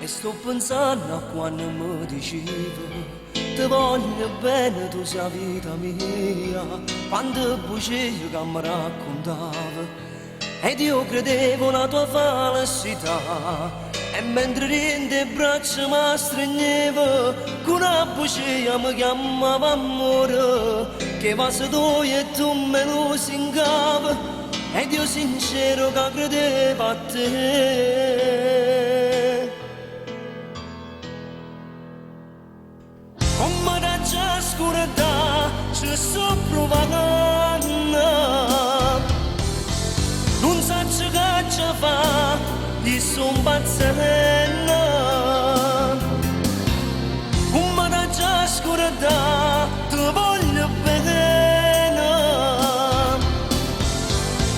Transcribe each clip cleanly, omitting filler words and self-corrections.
E sto pensando a quando mi dicevo ti voglio bene, tu sei la vita mia. Quando bucevo che mi raccontava ed io credevo alla tua felicità. E mentre rende braccia mi stringeva, con una buccia mi chiamava amore, che va se tu e tu me lo singava, ed io sincero che credevo a te. Come da già scurità ci sto provando, non sa che ci fa, gli son pazzendo. Come da già scurità ti voglio bene,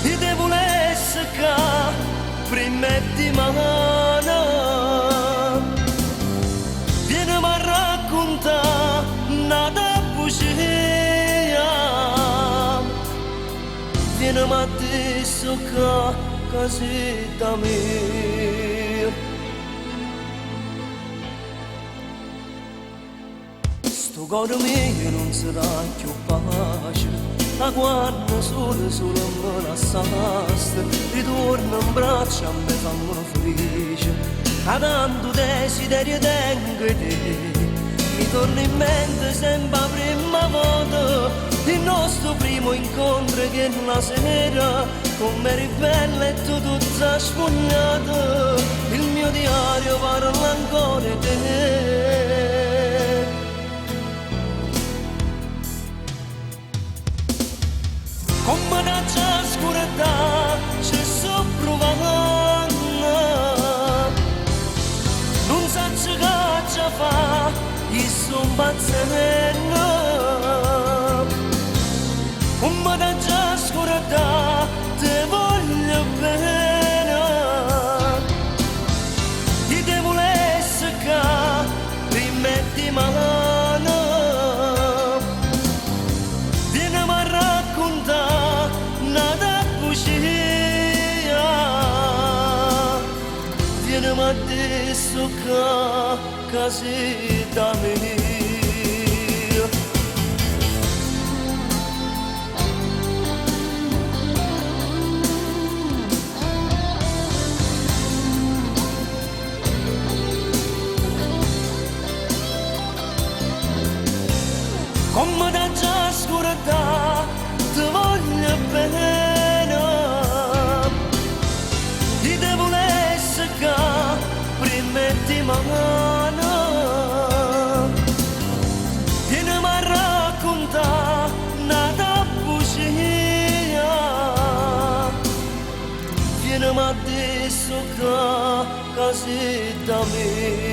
e devo essere che prima di mano. Vieni a raccontare nada bugia, vieni a adesso che casetta mia. Sto cuore mio non sarà più pace, ma quando solo me lasciaste, ritorno in braccio a me fammi felice. A tanto desiderio tengo te, mi torna in mente sempre la prima volta, il nostro primo incontro che la sera, come eri bella e tu tutta sfogliata, il mio diario parla ancora di te. Come da già scurità ci sto provando, non sa che ci fa, io son pazzendo. Come da già scurità ti voglio bene, ti devo essere che rimetti mano. Vieni a raccontare nada bugia, vieni adesso che casetta mia. Come da già scurità ti voglio bene, ti devo essere che prima di mano. Vieni a raccontare nada bugia, vieni adesso che casetta mia.